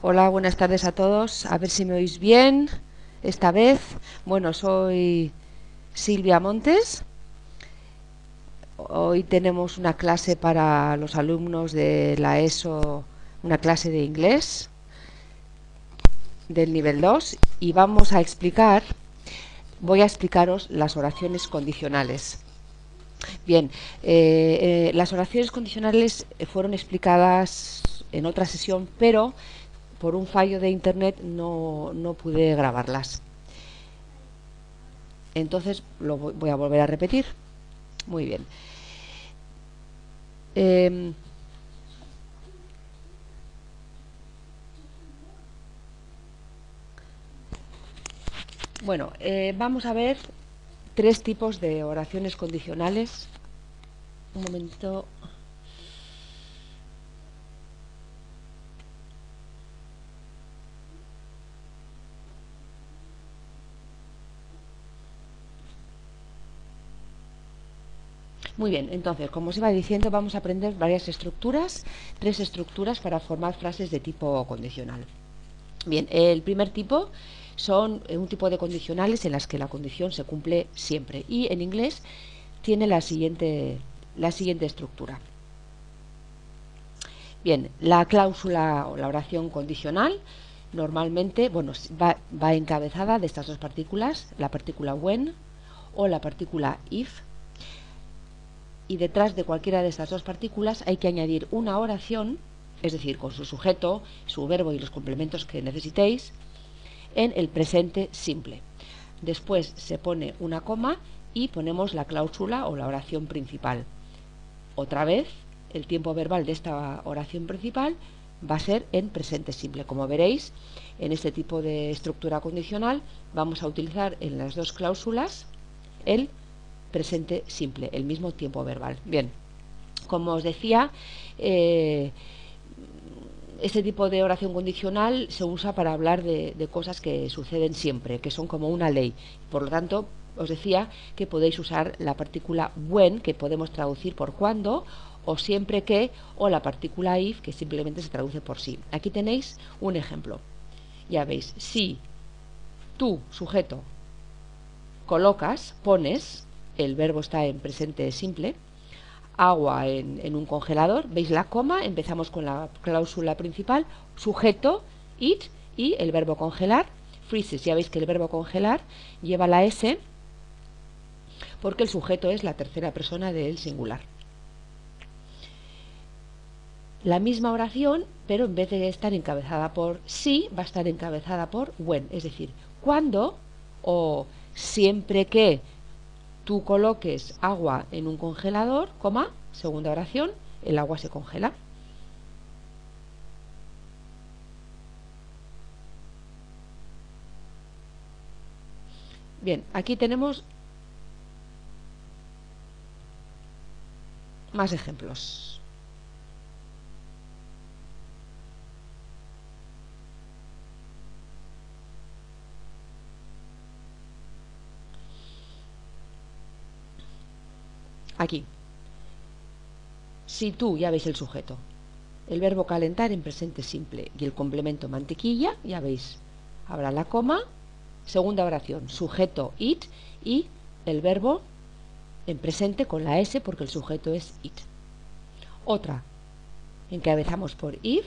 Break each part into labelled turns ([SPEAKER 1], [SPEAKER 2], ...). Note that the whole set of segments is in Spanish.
[SPEAKER 1] Hola, buenas tardes a todos. A ver si me oís bien esta vez. Bueno, soy Silvia Montes. Hoy tenemos una clase para los alumnos de la ESO, una clase de inglés del nivel 2 y voy a explicaros las oraciones condicionales. Bien, las oraciones condicionales fueron explicadas en otra sesión, pero por un fallo de internet no pude grabarlas. Entonces voy a volver a repetir. Muy bien. Eh, Vamos a ver tres tipos de oraciones condicionales. Un momento. Muy bien, entonces, como os iba diciendo, vamos a aprender varias estructuras, tres estructuras para formar frases de tipo condicional. Bien, el primer tipo son un tipo de condicionales en las que la condición se cumple siempre y en inglés tiene la siguiente estructura. Bien, la cláusula o la oración condicional normalmente va encabezada de estas dos partículas, la partícula when o la partícula if, y detrás de cualquiera de estas dos partículas hay que añadir una oración, es decir, con su sujeto, su verbo y los complementos que necesitéis, en el presente simple. Después se pone una coma y ponemos la cláusula o la oración principal. Otra vez, el tiempo verbal de esta oración principal va a ser en presente simple. Como veréis, en este tipo de estructura condicional vamos a utilizar en las dos cláusulas el presente simple, el mismo tiempo verbal. Bien, como os decía, este tipo de oración condicional se usa para hablar de cosas que suceden siempre, que son como una ley. Por lo tanto, os decía que podéis usar la partícula when, que podemos traducir por cuando, o siempre que, o la partícula if, que simplemente se traduce por sí. Aquí tenéis un ejemplo. Ya veis, si tú, sujeto, colocas, pones, el verbo está en presente simple, agua en un congelador, veis la coma, empezamos con la cláusula principal, sujeto, it, y el verbo congelar, freezes. Ya veis que el verbo congelar lleva la S porque el sujeto es la tercera persona del singular. La misma oración, pero en vez de estar encabezada por sí, va a estar encabezada por when, es decir, cuando o siempre que tú coloques agua en un congelador, coma, segunda oración, el agua se congela. Bien, aquí tenemos más ejemplos. Aquí, si tú, ya veis el sujeto, el verbo calentar en presente simple y el complemento mantequilla, ya veis, habrá la coma, segunda oración, sujeto it y el verbo en presente con la S porque el sujeto es it. Otra, encabezamos por if,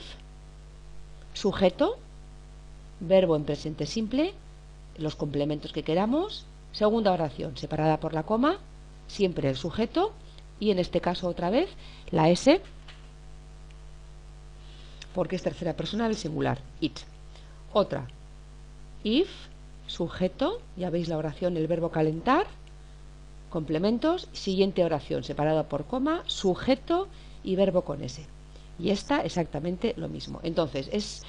[SPEAKER 1] sujeto, verbo en presente simple, los complementos que queramos, segunda oración separada por la coma, siempre el sujeto y en este caso otra vez la S porque es tercera persona del singular, it. Otra, if, sujeto, ya veis la oración, el verbo calentar, complementos, siguiente oración separada por coma, sujeto y verbo con S. Y esta exactamente lo mismo. Entonces es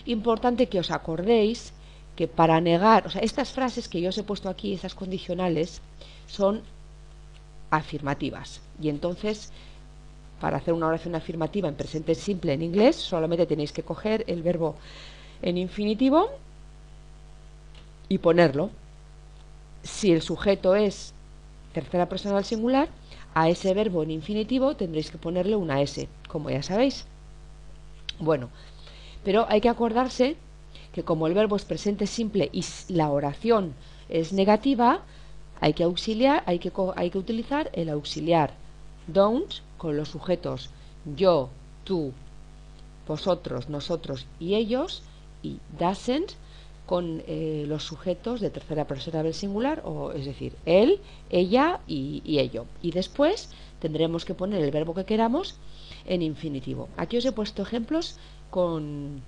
[SPEAKER 1] importante que os acordéis que para negar, o sea, estas frases que yo os he puesto aquí, estas condicionales, son afirmativas. Y entonces, para hacer una oración afirmativa en presente simple en inglés, solamente tenéis que coger el verbo en infinitivo y ponerlo. Si el sujeto es tercera persona del singular, a ese verbo en infinitivo tendréis que ponerle una S, como ya sabéis. Bueno, Pero hay que acordarse que como el verbo es presente simple y la oración es negativa, hay que utilizar el auxiliar don't con los sujetos yo, tú, vosotros, nosotros y ellos, y doesn't con los sujetos de tercera persona del singular, o es decir, él, ella y ello. Y después tendremos que poner el verbo que queramos en infinitivo. Aquí os he puesto ejemplos con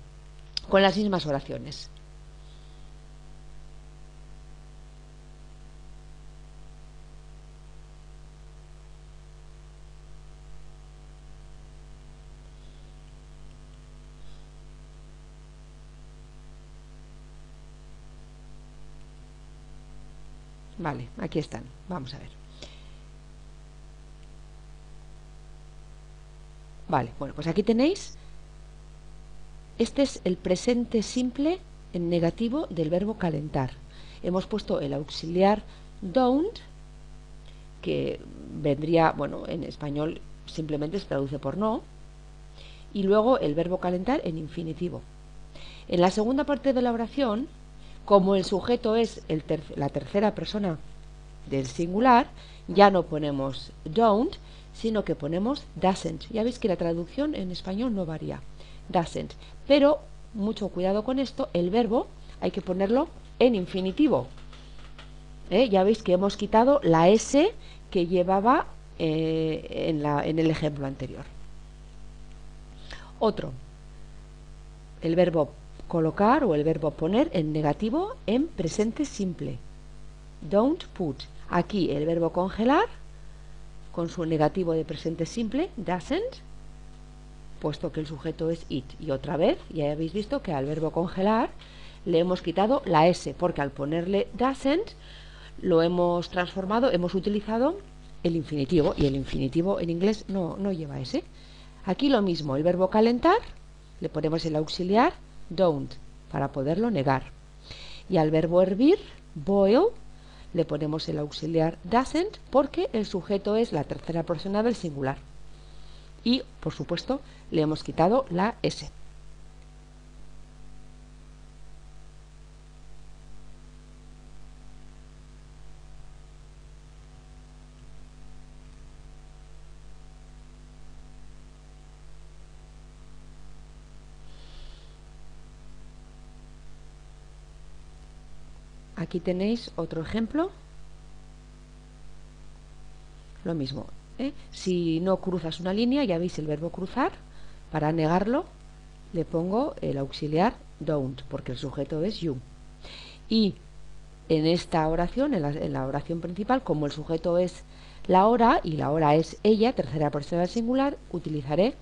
[SPEAKER 1] las mismas oraciones. Vale, aquí están. Vamos a ver. Vale, bueno, pues aquí tenéis. Este es el presente simple en negativo del verbo calentar. Hemos puesto el auxiliar don't, que vendría, bueno, en español simplemente se traduce por no, y luego el verbo calentar en infinitivo. En la segunda parte de la oración, como el sujeto es la tercera persona del singular, ya no ponemos don't, sino que ponemos doesn't. Ya veis que la traducción en español no varía, doesn't. Pero mucho cuidado con esto, el verbo hay que ponerlo en infinitivo. Ya veis que hemos quitado la S que llevaba en el ejemplo anterior. Otro, el verbo colocar o el verbo poner en negativo en presente simple. Don't put. Aquí el verbo congelar con su negativo de presente simple, doesn't, puesto que el sujeto es it. Y otra vez, ya habéis visto que al verbo congelar le hemos quitado la S, porque al ponerle doesn't lo hemos transformado, hemos utilizado el infinitivo, y el infinitivo en inglés no lleva S. Aquí lo mismo, el verbo calentar le ponemos el auxiliar don't para poderlo negar, y al verbo hervir, boil, le ponemos el auxiliar doesn't porque el sujeto es la tercera persona del singular, y por supuesto le hemos quitado la S. Aquí tenéis otro ejemplo. Lo mismo, si no cruzas una línea, ya veis el verbo cruzar. Para negarlo le pongo el auxiliar don't, porque el sujeto es you. Y en esta oración, en la oración principal, como el sujeto es la hora y la hora es ella, tercera persona del singular, utilizaré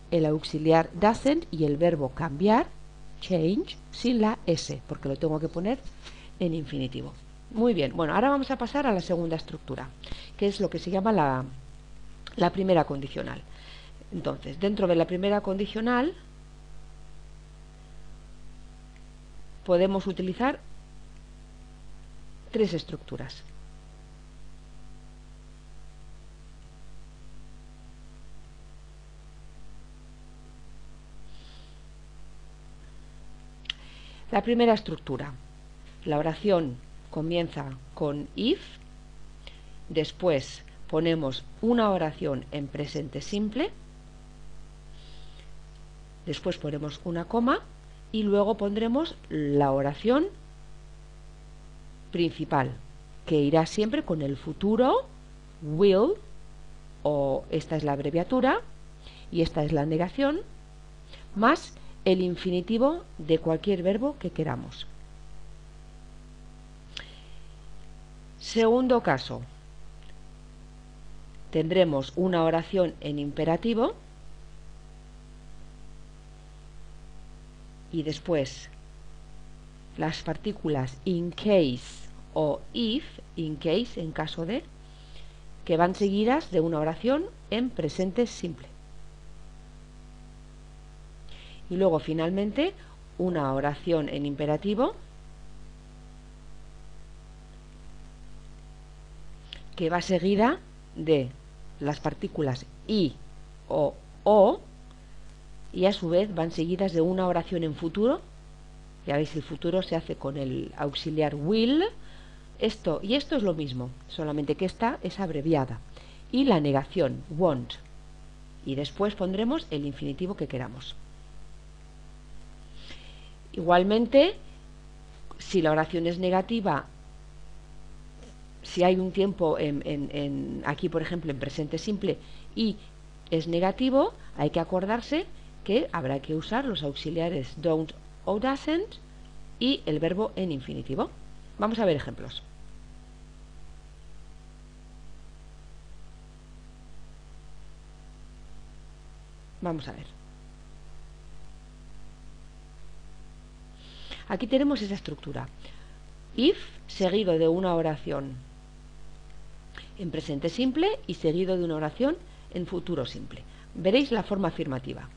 [SPEAKER 1] el auxiliar doesn't y el verbo cambiar, change, sin la S, porque lo tengo que poner en infinitivo. Muy bien, bueno, ahora vamos a pasar a la segunda estructura, que es lo que se llama la primera condicional. Entonces, dentro de la primera condicional podemos utilizar tres estructuras. La primera estructura, la oración comienza con if, después ponemos una oración en presente simple, después ponemos una coma y luego pondremos la oración principal, que irá siempre con el futuro will, o esta es la abreviatura y esta es la negación, más el infinitivo de cualquier verbo que queramos. Segundo caso, tendremos una oración en imperativo y después las partículas in case o if, in case en caso de, que van seguidas de una oración en presente simple. Y luego finalmente una oración en imperativo que va seguida de las partículas i o y a su vez van seguidas de una oración en futuro. Ya veis, el futuro se hace con el auxiliar will. Esto y esto es lo mismo, solamente que esta es abreviada. Y la negación, won't. Y después pondremos el infinitivo que queramos. Igualmente, si la oración es negativa, si hay un tiempo aquí, por ejemplo, en presente simple y es negativo, hay que acordarse que habrá que usar los auxiliares don't o doesn't y el verbo en infinitivo. Vamos a ver ejemplos. Vamos a ver. Aquí tenemos esa estructura. If seguido de una oración en presente simple y seguido de una oración en futuro simple. Veréis la forma afirmativa.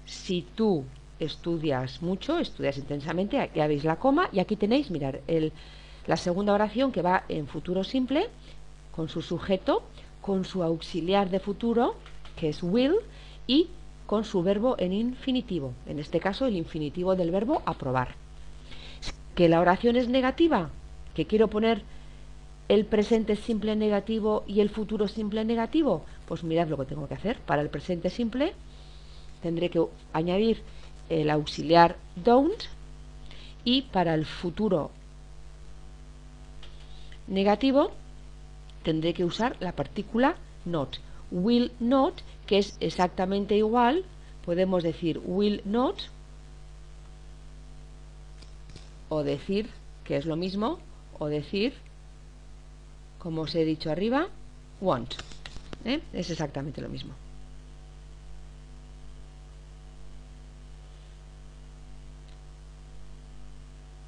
[SPEAKER 1] Si tú estudias mucho, estudias intensamente, ya veis la coma y aquí tenéis, mirad, la segunda oración que va en futuro simple con su sujeto, con su auxiliar de futuro, que es will, y con su verbo en infinitivo, en este caso el infinitivo del verbo aprobar. Que la oración es negativa, que quiero poner el presente simple negativo y el futuro simple negativo, pues mirad lo que tengo que hacer. Para el presente simple tendré que añadir el auxiliar don't y para el futuro negativo tendré que usar la partícula not. Will not, que es exactamente igual, podemos decir will not o decir, que es lo mismo, o decir, como os he dicho arriba, won't. Es exactamente lo mismo.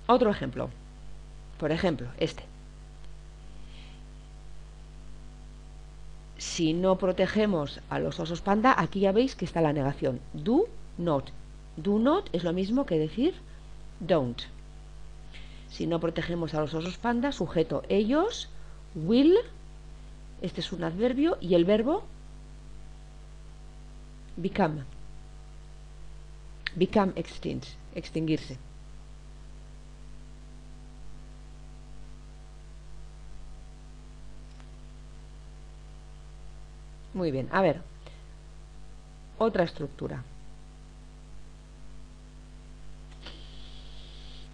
[SPEAKER 1] Otro ejemplo. Por ejemplo, este. Si no protegemos a los osos panda, aquí ya veis que está la negación. Do not. Do not es lo mismo que decir don't. Si no protegemos a los osos panda, sujeto ellos, will, este es un adverbio, y el verbo become. Become extinct, extinguirse. Muy bien, a ver, otra estructura.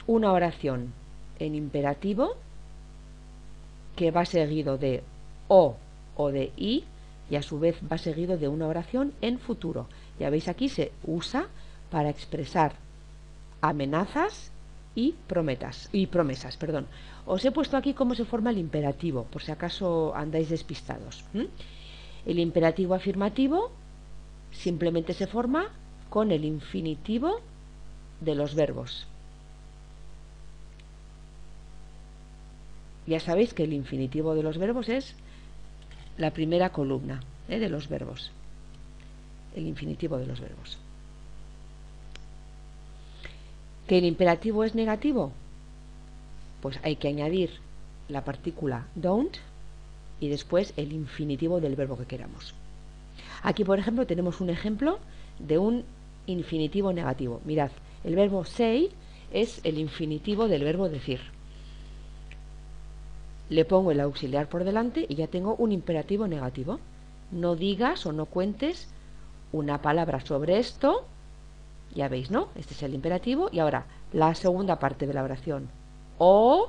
[SPEAKER 1] Una oración en imperativo que va seguido de o de y a su vez va seguido de una oración en futuro. Ya veis, aquí se usa para expresar amenazas y promesas. Os he puesto aquí cómo se forma el imperativo, por si acaso andáis despistados. El imperativo afirmativo simplemente se forma con el infinitivo de los verbos. Ya sabéis que el infinitivo de los verbos es la primera columna de los verbos. El infinitivo de los verbos. ¿Que el imperativo es negativo? Pues hay que añadir la partícula don't y después el infinitivo del verbo que queramos. Aquí, por ejemplo, tenemos un ejemplo de un infinitivo negativo. Mirad, el verbo say es el infinitivo del verbo decir. Le pongo el auxiliar por delante y ya tengo un imperativo negativo. No digas o no cuentes una palabra sobre esto. Ya veis, ¿no? Este es el imperativo. Y ahora, la segunda parte de la oración. O,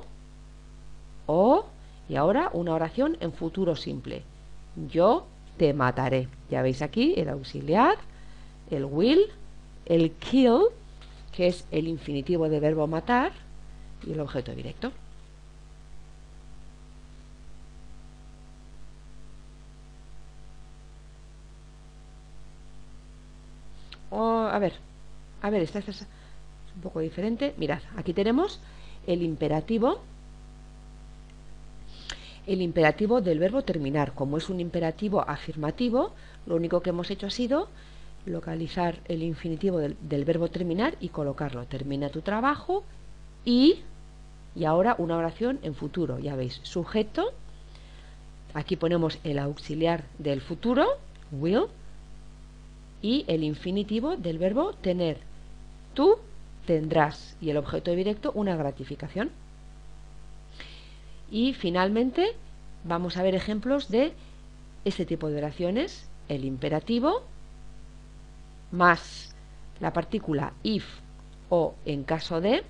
[SPEAKER 1] y ahora una oración en futuro simple. Yo te mataré. Ya veis aquí el auxiliar, el will, el kill, que es el infinitivo de verbo matar, y el objeto directo. A ver, esta es un poco diferente. Mirad, aquí tenemos el imperativo del verbo terminar. Como es un imperativo afirmativo, lo único que hemos hecho ha sido localizar el infinitivo del verbo terminar y colocarlo. Termina tu trabajo y ahora una oración en futuro. Ya veis, sujeto. Aquí ponemos el auxiliar del futuro, will, y el infinitivo del verbo tener. Tú tendrás, y el objeto directo una gratificación. Y finalmente vamos a ver ejemplos de este tipo de oraciones: el imperativo más la partícula if o en caso de,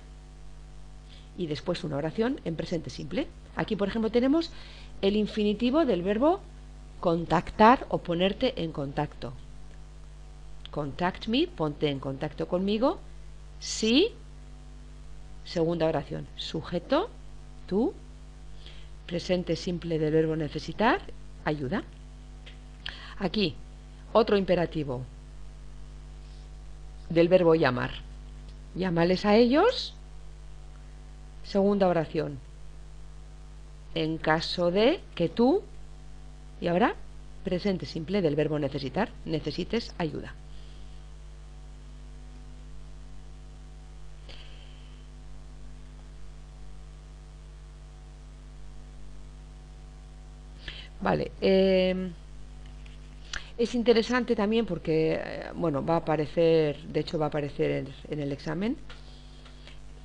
[SPEAKER 1] y después una oración en presente simple. Aquí, por ejemplo, tenemos el infinitivo del verbo contactar o ponerte en contacto. Contact me, ponte en contacto conmigo. Si, segunda oración, sujeto, tú, presente simple del verbo necesitar, ayuda. Aquí, otro imperativo del verbo llamar. Llámales a ellos. Segunda oración, en caso de que tú, y ahora presente simple del verbo necesitar, necesites ayuda. Vale, es interesante también porque, bueno, va a aparecer, de hecho va a aparecer en el examen,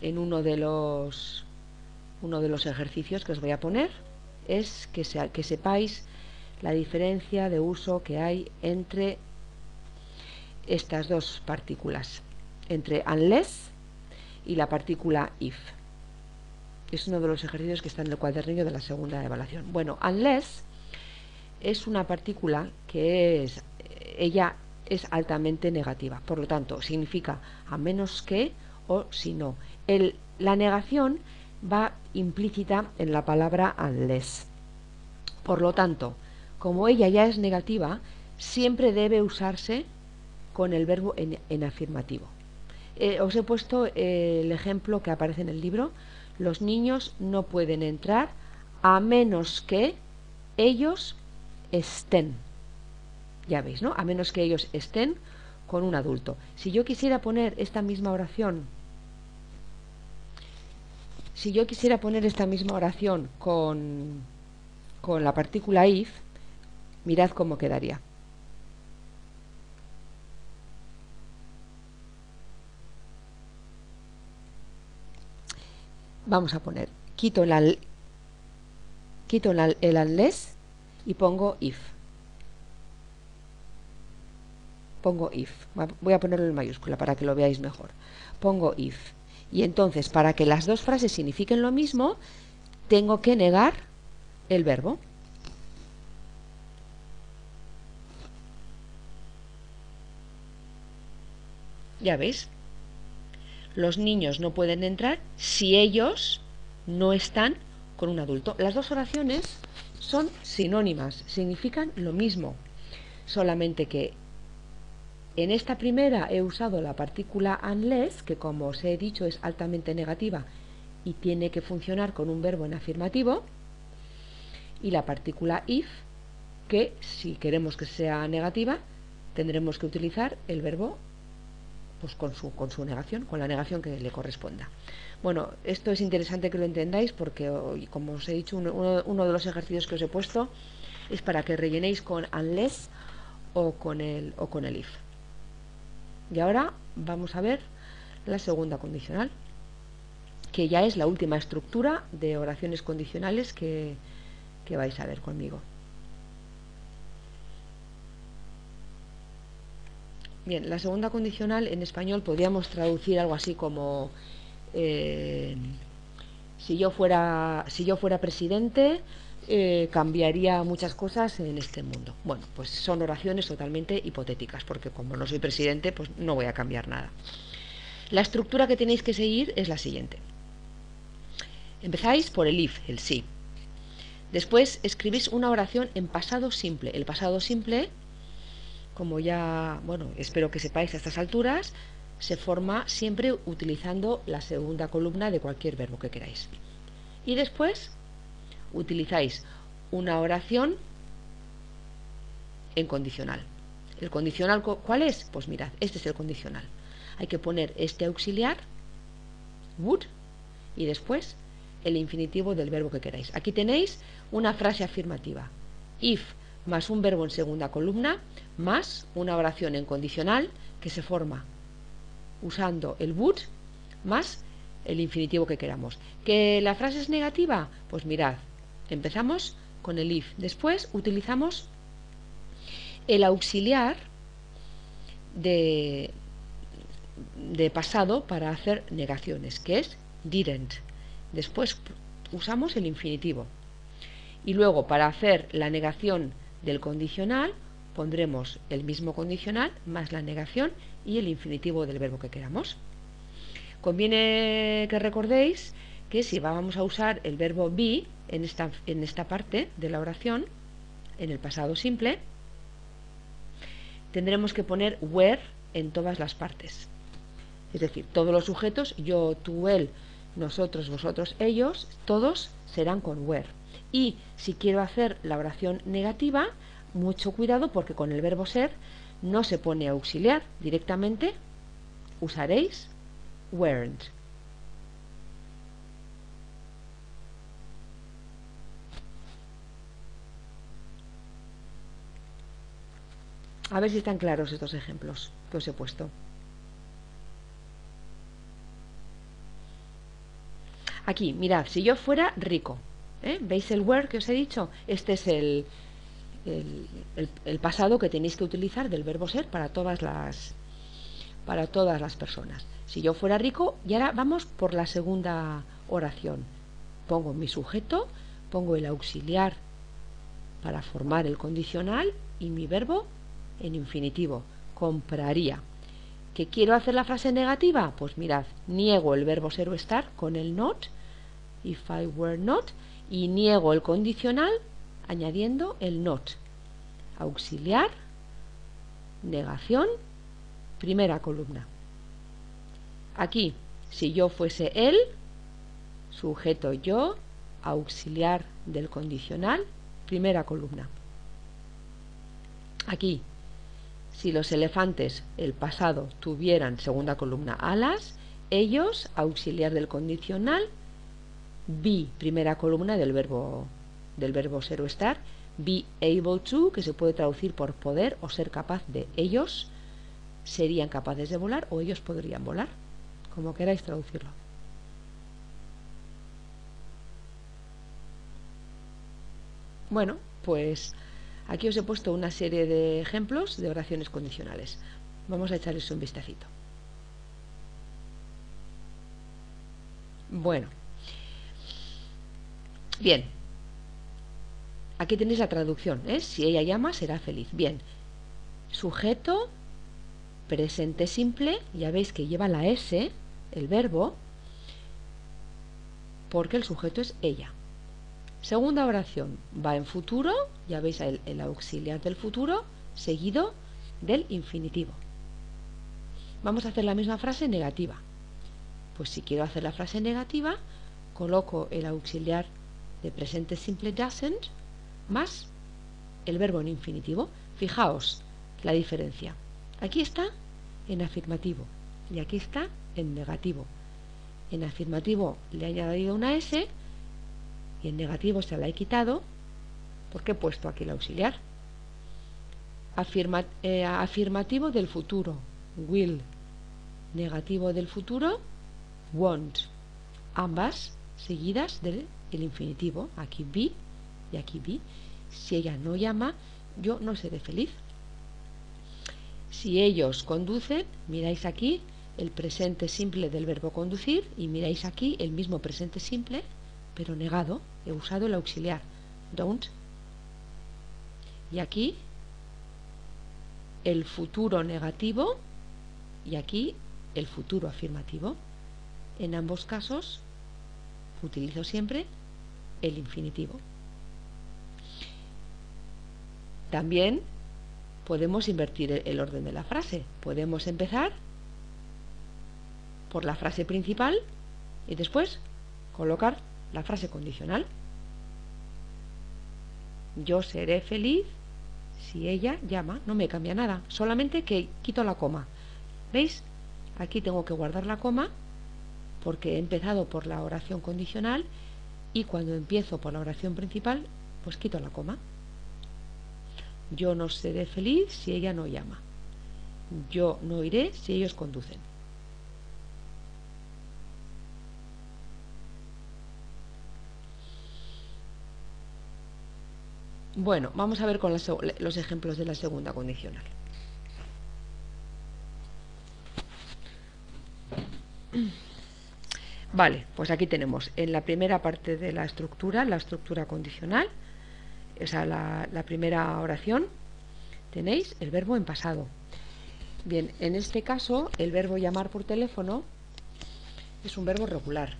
[SPEAKER 1] en uno de los ejercicios que os voy a poner, es que sepáis la diferencia de uso que hay entre estas dos partículas, entre unless y la partícula if. Es uno de los ejercicios que está en el cuadernillo de la segunda evaluación. Bueno, unless es una partícula que ella es altamente negativa, por lo tanto significa a menos que o si no. La negación va implícita en la palabra unless. Por lo tanto, como ella ya es negativa, siempre debe usarse con el verbo en afirmativo. Os he puesto el ejemplo que aparece en el libro: los niños no pueden entrar a menos que ellos estén. Ya veis, ¿no? A menos que ellos estén con un adulto. Si yo quisiera poner esta misma oración, con la partícula if, mirad cómo quedaría. Vamos a poner, quito el unless y pongo if. Pongo if. Voy a ponerlo en mayúscula para que lo veáis mejor. Pongo if. Y entonces, para que las dos frases signifiquen lo mismo, tengo que negar el verbo. Ya veis. Los niños no pueden entrar si ellos no están con un adulto. Las dos oraciones son sinónimas, significan lo mismo, solamente que en esta primera he usado la partícula unless, que como os he dicho es altamente negativa y tiene que funcionar con un verbo en afirmativo, y la partícula if, que si queremos que sea negativa tendremos que utilizar el verbo pues con su negación, con la negación que le corresponda. Bueno, esto es interesante que lo entendáis porque, como os he dicho, uno de los ejercicios que os he puesto es para que rellenéis con unless o con el if. Y ahora vamos a ver la segunda condicional, que ya es la última estructura de oraciones condicionales que vais a ver conmigo. Bien, la segunda condicional en español podríamos traducir algo así como si yo fuera presidente, cambiaría muchas cosas en este mundo. Bueno, pues son oraciones totalmente hipotéticas, porque como no soy presidente, pues no voy a cambiar nada. La estructura que tenéis que seguir es la siguiente. Empezáis por el if, el sí. Después escribís una oración en pasado simple. El pasado simple, como ya, bueno, espero que sepáis a estas alturas, se forma siempre utilizando la segunda columna de cualquier verbo que queráis. Y después utilizáis una oración en condicional. ¿El condicional cuál es? Pues mirad, este es el condicional. Hay que poner este auxiliar, would, y después el infinitivo del verbo que queráis. Aquí tenéis una frase afirmativa. If más un verbo en segunda columna, más una oración en condicional que se forma usando el would más el infinitivo que queramos. ¿Que la frase es negativa? Pues mirad, empezamos con el if, después utilizamos el auxiliar de pasado para hacer negaciones, que es didn't. Después usamos el infinitivo. Y luego, para hacer la negación del condicional, pondremos el mismo condicional más la negación y el infinitivo del verbo que queramos. Conviene que recordéis que si vamos a usar el verbo be en esta parte de la oración, en el pasado simple, tendremos que poner were en todas las partes. Es decir, todos los sujetos, yo, tú, él, nosotros, vosotros, ellos, todos serán con were. Y si quiero hacer la oración negativa, mucho cuidado porque con el verbo ser no se pone auxiliar, directamente usaréis weren't. A ver si están claros estos ejemplos que os he puesto. Aquí, mirad, si yo fuera rico, ¿veis el were que os he dicho? Este es el pasado que tenéis que utilizar del verbo ser para todas las personas. Si yo fuera rico, y ahora vamos por la segunda oración. Pongo mi sujeto, pongo el auxiliar para formar el condicional y mi verbo en infinitivo. Compraría. ¿Que quiero hacer la frase negativa? Pues mirad, niego el verbo ser o estar con el not, if I were not, y niego el condicional añadiendo el not. Auxiliar, negación, primera columna. Aquí, si yo fuese él, sujeto yo, auxiliar del condicional, primera columna. Aquí, si los elefantes, el pasado, tuvieran, segunda columna, alas, ellos, auxiliar del condicional, be, primera columna del verbo ser o estar, be able to, que se puede traducir por poder o ser capaz de. Ellos serían capaces de volar o ellos podrían volar, como queráis traducirlo. Bueno, pues aquí os he puesto una serie de ejemplos de oraciones condicionales. Vamos a echarles un vistacito. Bueno, bien, aquí tenéis la traducción, si ella llama será feliz. Bien, sujeto, presente simple, ya veis que lleva la S, el verbo, porque el sujeto es ella. Segunda oración, va en futuro, ya veis el auxiliar del futuro, seguido del infinitivo. Vamos a hacer la misma frase negativa. Pues si quiero hacer la frase negativa, coloco el auxiliar de presente simple doesn't más el verbo en infinitivo. Fijaos la diferencia. Aquí está en afirmativo y aquí está en negativo. En afirmativo le he añadido una S y en negativo se la he quitado porque he puesto aquí el auxiliar. Afirmativo del futuro, will. Negativo del futuro, won't. Ambas seguidas del infinitivo. Aquí be y aquí be. Si ella no llama, yo no seré feliz. Si ellos conducen, miráis aquí el presente simple del verbo conducir y miráis aquí el mismo presente simple, pero negado. He usado el auxiliar, don't. Y aquí el futuro negativo y aquí el futuro afirmativo. En ambos casos utilizo siempre el infinitivo. También podemos invertir el orden de la frase. Podemos empezar por la frase principal y después colocar la frase condicional. Yo seré feliz si ella llama. No me cambia nada, solamente que quito la coma. ¿Veis? Aquí tengo que guardar la coma porque he empezado por la oración condicional y cuando empiezo por la oración principal, pues quito la coma. Yo no seré feliz si ella no llama. Yo no iré si ellos conducen. Bueno, vamos a ver con los ejemplos de la segunda condicional. Vale, pues aquí tenemos en la primera parte de la estructura condicional, o sea, la primera oración, tenéis el verbo en pasado. Bien, en este caso, el verbo llamar por teléfono es un verbo regular.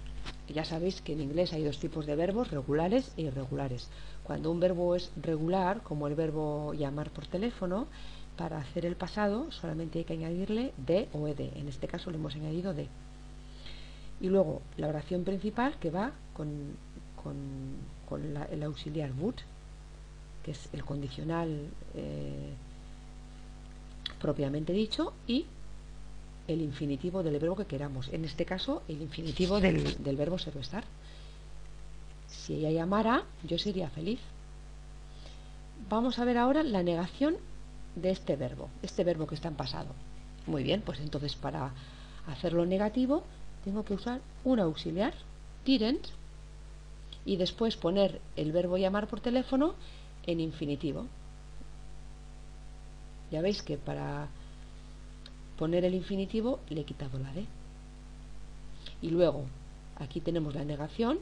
[SPEAKER 1] Ya sabéis que en inglés hay dos tipos de verbos, regulares e irregulares. Cuando un verbo es regular, como el verbo llamar por teléfono, para hacer el pasado solamente hay que añadirle de o ed. En este caso le hemos añadido de. Y luego la oración principal que va con el auxiliar would, que es el condicional propiamente dicho, y el infinitivo del verbo que queramos. En este caso, el infinitivo del verbo ser o estar. Si ella llamara, yo sería feliz. Vamos a ver ahora la negación de este verbo que está en pasado. Muy bien, pues entonces para hacerlo negativo tengo que usar un auxiliar, didn't, y después poner el verbo llamar por teléfono en infinitivo. Ya veis que para poner el infinitivo le he quitado la D. Y luego aquí tenemos la negación,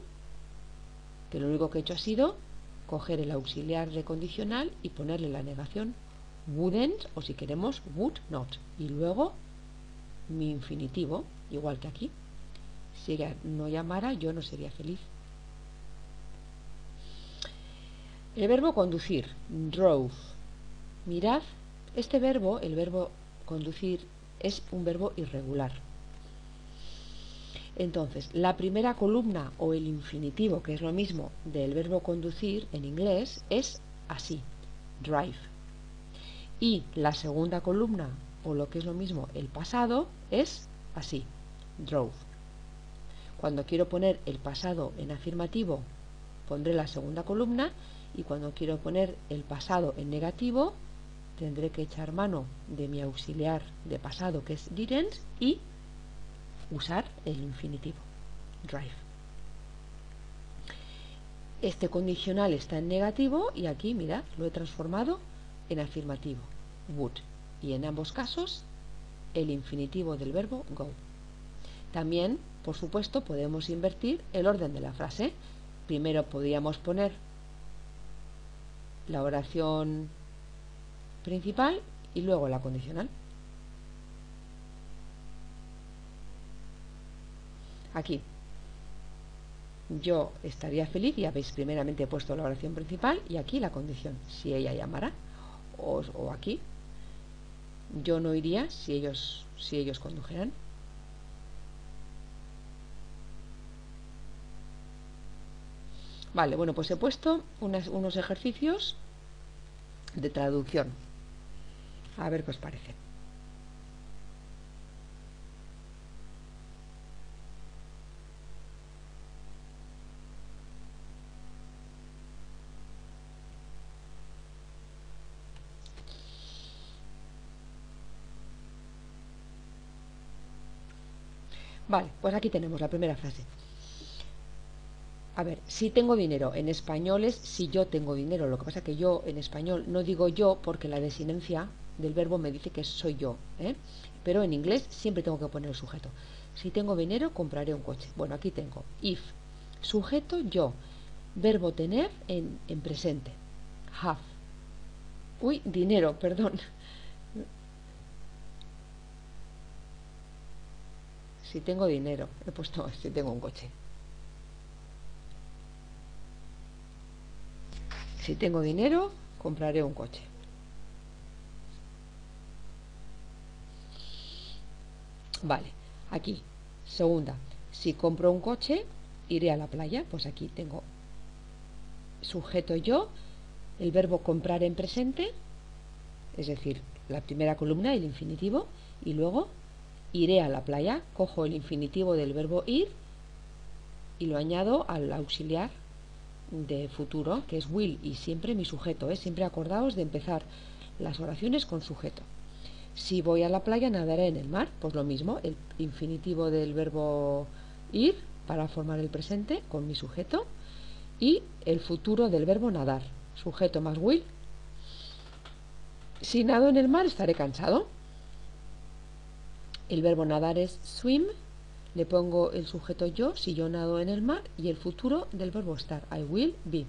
[SPEAKER 1] que lo único que he hecho ha sido coger el auxiliar de condicional y ponerle la negación wouldn't, o si queremos would not, y luego mi infinitivo, igual que aquí. Si ella no llamara, yo no sería feliz. El verbo conducir, drove. Mirad, este verbo, el verbo conducir, es un verbo irregular. Entonces, la primera columna o el infinitivo, que es lo mismo del verbo conducir en inglés, es así, drive. Y la segunda columna, o lo que es lo mismo, el pasado, es así, drove. Cuando quiero poner el pasado en afirmativo, pondré la segunda columna, y cuando quiero poner el pasado en negativo, tendré que echar mano de mi auxiliar de pasado, que es didn't, y usar el infinitivo, drive. Este condicional está en negativo y aquí, mirad, lo he transformado en afirmativo, would. Y en ambos casos, el infinitivo del verbo go. También, por supuesto, podemos invertir el orden de la frase. Primero podríamos poner la oración principal y luego la condicional. Aquí yo estaría feliz, ya veis, primeramente he puesto la oración principal y aquí la condición, si ella llamara, o aquí yo no iría si ellos condujeran. Vale, bueno, pues he puesto unos ejercicios de traducción. A ver qué os parece. Vale, pues aquí tenemos la primera frase. A ver, si tengo dinero, en español es si yo tengo dinero. Lo que pasa es que yo en español no digo yo porque la desinencia del verbo me dice que soy yo, ¿eh? Pero en inglés siempre tengo que poner el sujeto. Si tengo dinero, compraré un coche. Bueno, aquí tengo if, sujeto yo, verbo tener en presente, have. Uy, dinero, perdón. Si tengo dinero, he puesto si tengo un coche. Si tengo dinero, compraré un coche. Vale, aquí, segunda. Si compro un coche, iré a la playa. Pues aquí tengo sujeto yo, el verbo comprar en presente, es decir, la primera columna, el infinitivo, y luego iré a la playa, cojo el infinitivo del verbo ir y lo añado al auxiliar de futuro, que es will, y siempre mi sujeto, siempre acordaos de empezar las oraciones con sujeto. Si voy a la playa, nadaré en el mar, pues lo mismo, el infinitivo del verbo ir para formar el presente con mi sujeto y el futuro del verbo nadar, sujeto más will. Si nado en el mar, estaré cansado. El verbo nadar es swim, le pongo el sujeto yo si yo nado en el mar y el futuro del verbo estar, I will be.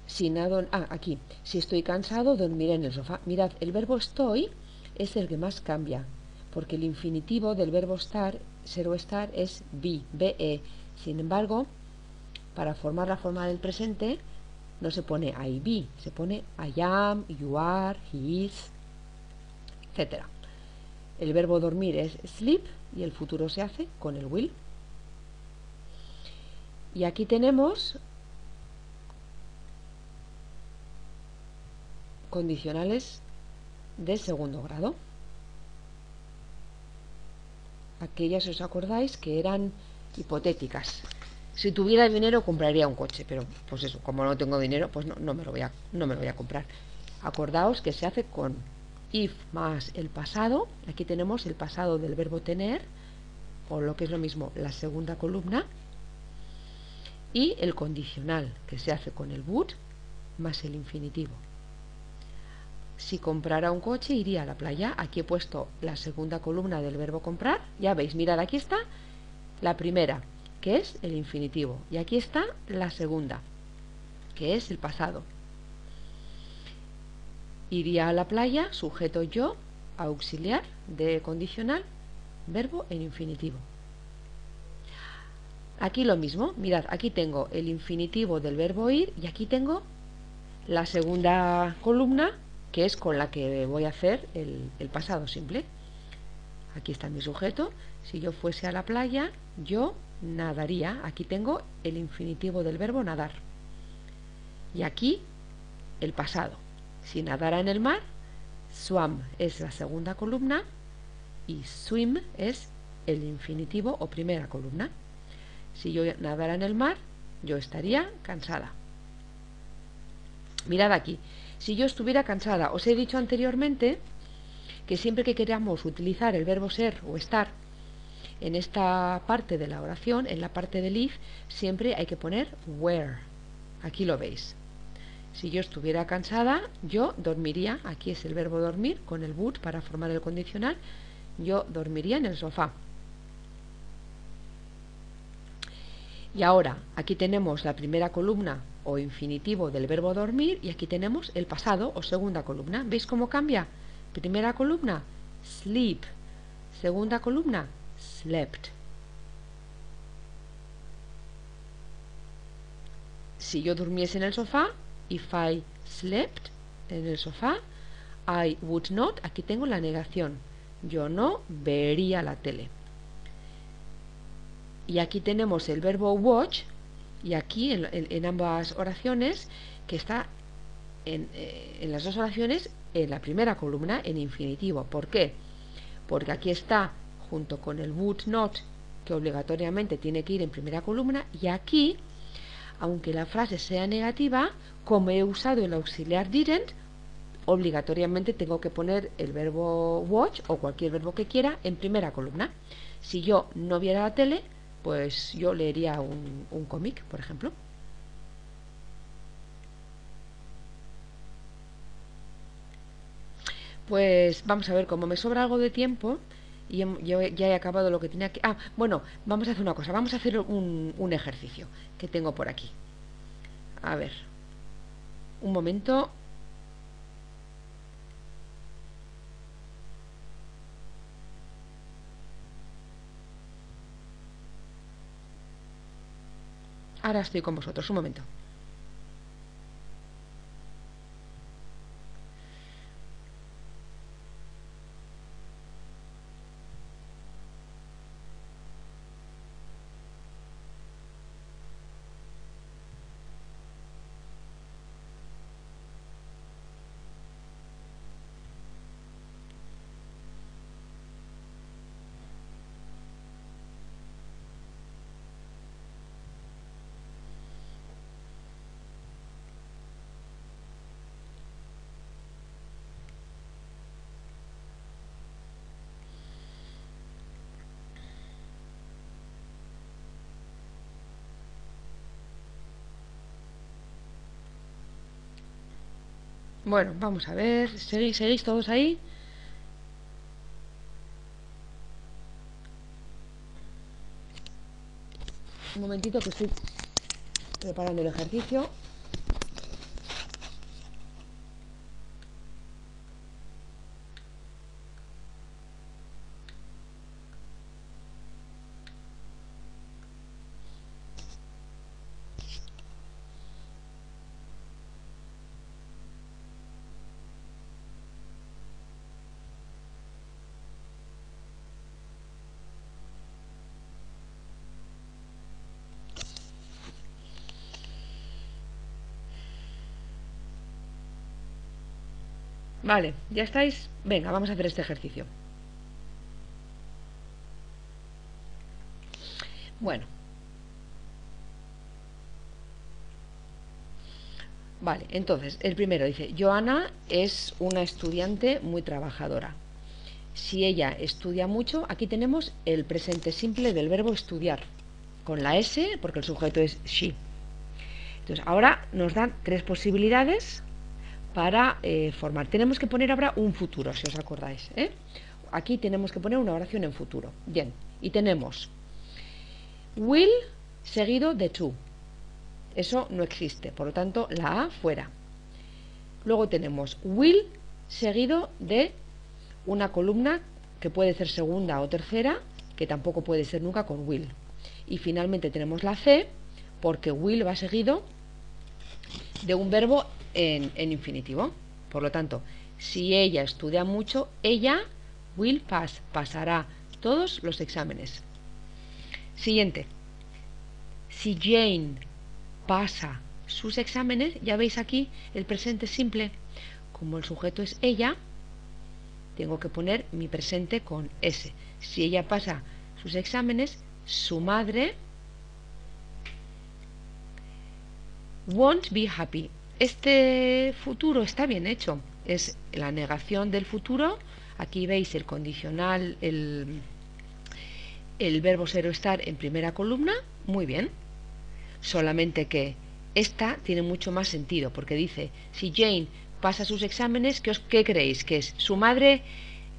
[SPEAKER 1] Si nado, aquí, si estoy cansado, dormiré en el sofá. Mirad, el verbo estoy es el que más cambia, porque el infinitivo del verbo estar, ser o estar, es be. Sin embargo, para formar la forma del presente, no se pone I be, se pone I am, you are, he is, etc. El verbo dormir es sleep y el futuro se hace con el will. Y aquí tenemos condicionales de segundo grado. Aquellas, os acordáis, que eran hipotéticas. Si tuviera dinero compraría un coche, pero pues eso, como no tengo dinero, pues no me lo voy a comprar. Acordaos que se hace con if más el pasado. Aquí tenemos el pasado del verbo tener, o lo que es lo mismo, la segunda columna, y el condicional, que se hace con el would más el infinitivo. Si comprara un coche, iría a la playa. Aquí he puesto la segunda columna del verbo comprar. Ya veis, mirad, aquí está la primera, que es el infinitivo, y aquí está la segunda, que es el pasado. Iría a la playa, sujeto yo, auxiliar de condicional, verbo en infinitivo. Aquí lo mismo, mirad, aquí tengo el infinitivo del verbo ir y aquí tengo la segunda columna, que es con la que voy a hacer el pasado simple. Aquí está mi sujeto. Si yo fuese a la playa, yo nadaría. Aquí tengo el infinitivo del verbo nadar. Y aquí el pasado. Si nadara en el mar, swam es la segunda columna y swim es el infinitivo o primera columna. Si yo nadara en el mar, yo estaría cansada. Mirad aquí. Si yo estuviera cansada, os he dicho anteriormente que siempre que queramos utilizar el verbo ser o estar en esta parte de la oración, en la parte del if, siempre hay que poner where. Aquí lo veis. Si yo estuviera cansada, yo dormiría. Aquí es el verbo dormir con el would para formar el condicional. Yo dormiría en el sofá. Y ahora, aquí tenemos la primera columna o infinitivo del verbo dormir y aquí tenemos el pasado o segunda columna. ¿Veis cómo cambia? Primera columna, sleep. Segunda columna, slept. Si yo durmiese en el sofá, if I slept en el sofá, I would not, aquí tengo la negación. Yo no vería la tele. Y aquí tenemos el verbo watch, y aquí en ambas oraciones, que está en las dos oraciones en la primera columna en infinitivo. ¿Por qué? Porque aquí está junto con el would not, que obligatoriamente tiene que ir en primera columna, y aquí, aunque la frase sea negativa, como he usado el auxiliar didn't, obligatoriamente tengo que poner el verbo watch o cualquier verbo que quiera en primera columna. Si yo no viera la tele, pues yo leería un cómic, por ejemplo. Pues vamos a ver, como me sobra algo de tiempo y yo ya he acabado lo que tenía que... bueno, vamos a hacer una cosa, vamos a hacer un ejercicio que tengo por aquí. A ver, un momento. Ahora estoy con vosotros, un momento. Bueno, vamos a ver. ¿Seguís todos ahí? Un momentito que estoy preparando el ejercicio. Vale, ¿ya estáis? Venga, vamos a hacer este ejercicio. Bueno. Vale, entonces, el primero dice, Joana es una estudiante muy trabajadora. Si ella estudia mucho, aquí tenemos el presente simple del verbo estudiar, con la S, porque el sujeto es she. Entonces, ahora nos dan tres posibilidades para formar. Tenemos que poner ahora un futuro, si os acordáis. Aquí tenemos que poner una oración en futuro. Bien, y tenemos will seguido de to. Eso no existe, por lo tanto, la A fuera. Luego tenemos will seguido de una columna que puede ser segunda o tercera, que tampoco puede ser nunca con will. Y finalmente tenemos la C, porque will va seguido de un verbo en infinitivo. Por lo tanto, si ella estudia mucho, ella will pass, pasará todos los exámenes. Siguiente. Si Jane pasa sus exámenes, ya veis aquí el presente simple. Como el sujeto es ella, tengo que poner mi presente con S. Si ella pasa sus exámenes, su madre won't be happy. Este futuro está bien hecho. Es la negación del futuro. Aquí veis el condicional, el verbo ser o estar en primera columna. Muy bien. Solamente que esta tiene mucho más sentido, porque dice, si Jane pasa sus exámenes, ¿qué creéis? ¿Que es su madre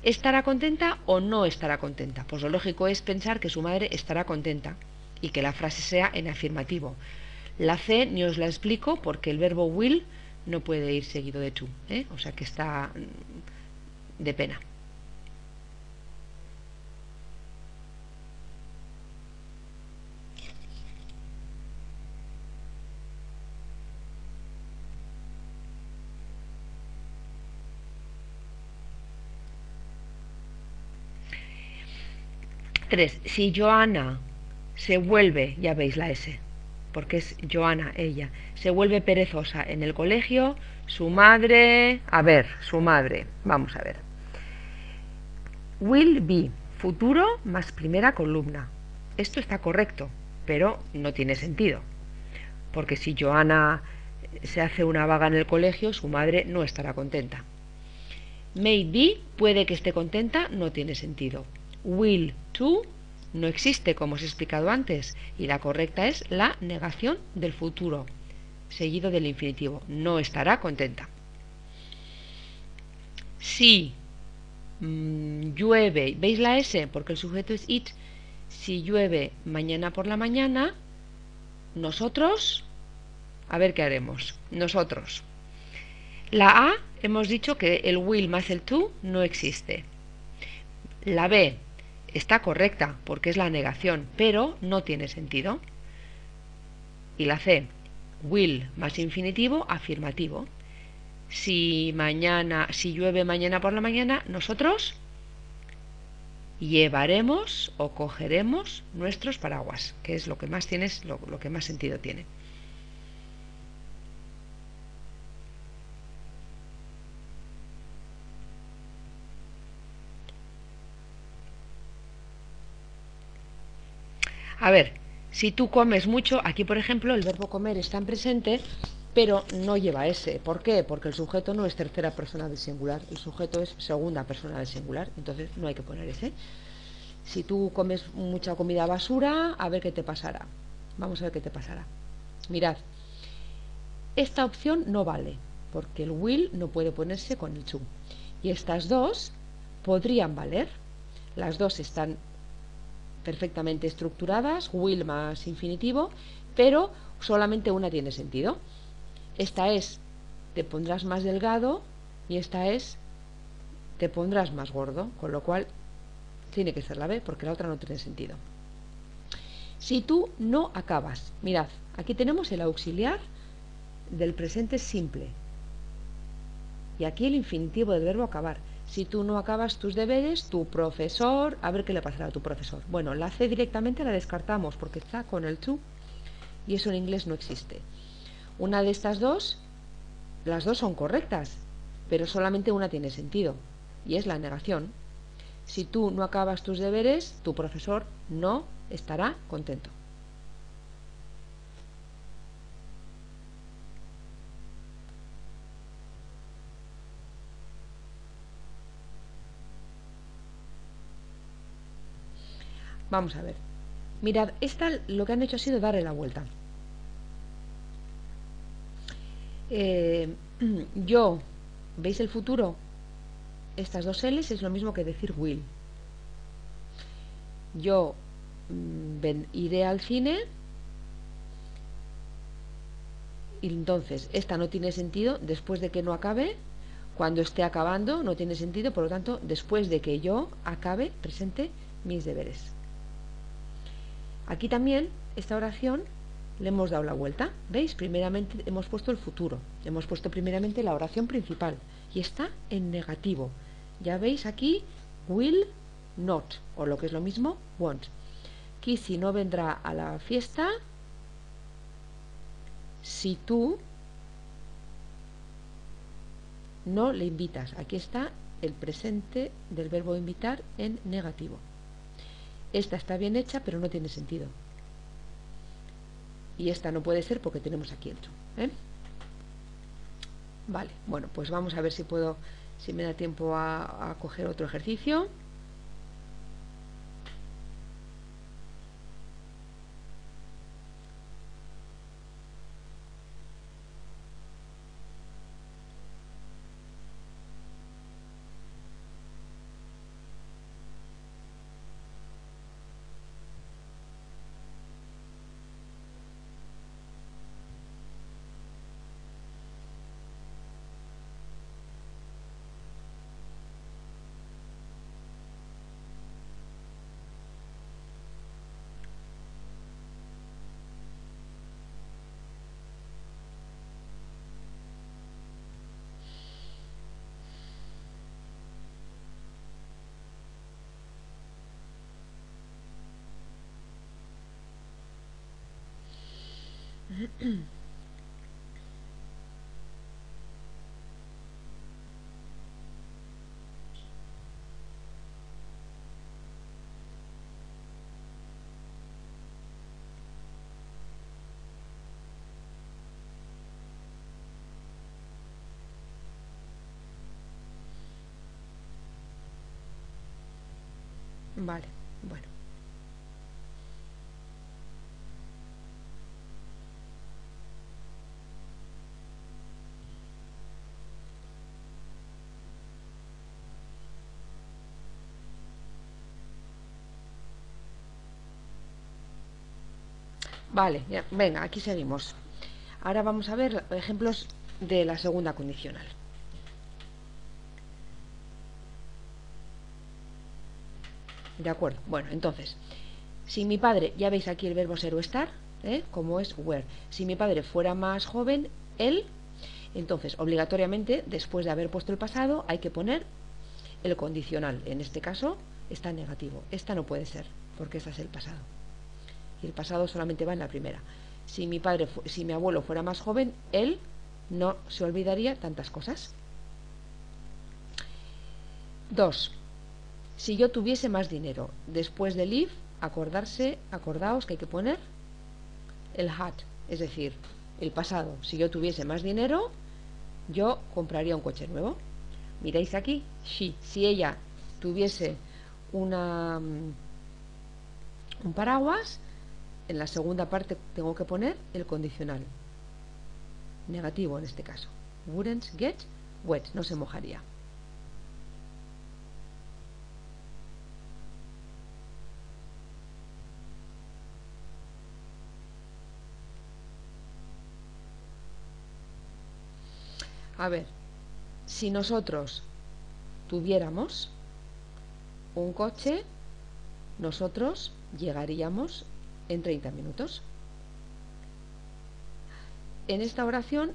[SPEAKER 1] estará contenta o no estará contenta? Pues lo lógico es pensar que su madre estará contenta y que la frase sea en afirmativo. La C ni os la explico porque el verbo will no puede ir seguido de to, o sea que está de pena. Tres. Si Joana se vuelve, ya veis la S, porque es Joana, ella, se vuelve perezosa en el colegio, su madre, su madre, vamos a ver. Will be, futuro más primera columna. Esto está correcto, pero no tiene sentido, porque si Joana se hace una vaga en el colegio, su madre no estará contenta. Maybe, puede que esté contenta, no tiene sentido. Will to no existe, como os he explicado antes, y la correcta es la negación del futuro, seguido del infinitivo. No estará contenta. Si llueve, ¿veis la S? Porque el sujeto es it. Si llueve mañana por la mañana, nosotros, a ver qué haremos. Nosotros. La A, hemos dicho que el will más el to no existe. La B está correcta porque es la negación, pero no tiene sentido. Y la C, will más infinitivo, afirmativo. Si llueve mañana por la mañana, nosotros llevaremos o cogeremos nuestros paraguas, que es lo que más lo que más sentido tiene. A ver, si tú comes mucho, aquí por ejemplo el verbo comer está en presente, pero no lleva S. ¿Por qué? Porque el sujeto no es tercera persona del singular, el sujeto es segunda persona del singular, entonces no hay que poner S. Si tú comes mucha comida basura, a ver qué te pasará. Vamos a ver qué te pasará. Mirad, esta opción no vale. porque el will no puede ponerse con el to. Y estas dos podrían valer. Las dos están perfectamente estructuradas, will más infinitivo, pero solamente una tiene sentido. Esta es te pondrás más delgado y esta es te pondrás más gordo, con lo cual tiene que ser la B porque la otra no tiene sentido. Si tú no acabas, mirad, aquí tenemos el auxiliar del presente simple y aquí el infinitivo del verbo acabar. Si tú no acabas tus deberes, tu profesor, a ver qué le pasará a tu profesor. Bueno, la C directamente la descartamos porque está con el to y eso en inglés no existe. Una de estas dos, las dos son correctas, pero solamente una tiene sentido y es la negación. Si tú no acabas tus deberes, tu profesor no estará contento. Vamos a ver. Mirad, esta lo que han hecho ha sido darle la vuelta. Yo, ¿veis el futuro? Estas dos L's es lo mismo que decir will. Yo iré al cine y entonces esta no tiene sentido después de que no acabe. Cuando esté acabando no tiene sentido, por lo tanto, después de que yo acabe, presente mis deberes. Aquí también, esta oración le hemos dado la vuelta. ¿Veis? Primeramente hemos puesto el futuro. Hemos puesto primeramente la oración principal. Y está en negativo. Ya veis aquí, will not. O lo que es lo mismo, won't. Kissy no vendrá a la fiesta si tú no le invitas. Aquí está el presente del verbo invitar en negativo. Esta está bien hecha, pero no tiene sentido. Y esta no puede ser porque tenemos aquí el to. Vale, bueno, pues vamos a ver si puedo, si me da tiempo a coger otro ejercicio. Vale, bueno. Vale, ya, venga, aquí seguimos. Ahora vamos a ver ejemplos de la segunda condicional. De acuerdo, bueno, entonces, si mi padre, ya veis aquí el verbo ser o estar, como es were. Si mi padre fuera más joven, él, entonces, obligatoriamente, después de haber puesto el pasado, hay que poner el condicional. En este caso, está negativo. Esta no puede ser, porque este es el pasado. Y el pasado solamente va en la primera. Si mi abuelo fuera más joven, él no se olvidaría tantas cosas. 2. Si yo tuviese más dinero, después del if, acordaos que hay que poner el had, es decir, el pasado. Si yo tuviese más dinero, yo compraría un coche nuevo. Miráis aquí, si ella tuviese un paraguas, en la segunda parte tengo que poner el condicional negativo en este caso. wouldn't get wet, no se mojaría. A ver, si nosotros tuviéramos un coche, nosotros llegaríamos en 30 minutos. En esta oración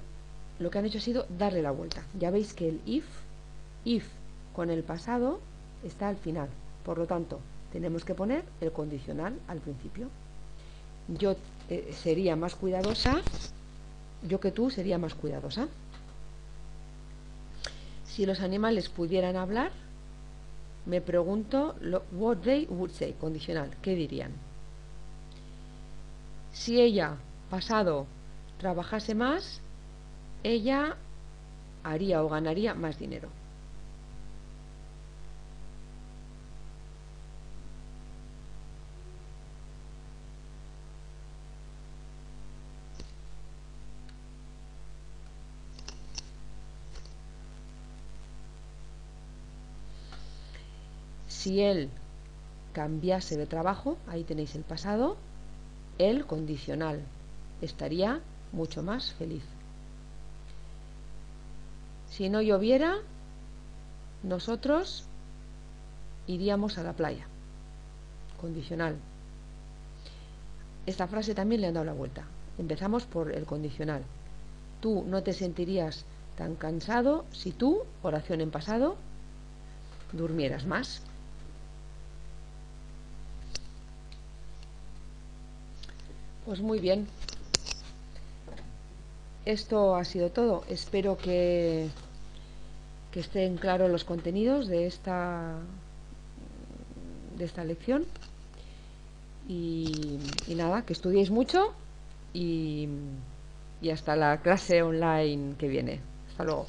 [SPEAKER 1] lo que han hecho ha sido darle la vuelta. Ya veis que el if con el pasado está al final. Por lo tanto, tenemos que poner el condicional al principio. Yo sería más cuidadosa, yo que tú sería más cuidadosa. Si los animales pudieran hablar, me pregunto what they would say, condicional, ¿qué dirían? Si ella, pasado, trabajase más, ella haría o ganaría más dinero. Si él cambiase de trabajo, ahí tenéis el pasado, el condicional, estaría mucho más feliz. Si no lloviera, nosotros iríamos a la playa, condicional. Esta frase también le han dado la vuelta. Empezamos por el condicional. Tú no te sentirías tan cansado si tú, oración en pasado, durmieras más. Pues muy bien. Esto ha sido todo. Espero que estén claros los contenidos de esta lección. Y nada, que estudiéis mucho y hasta la clase online que viene. Hasta luego.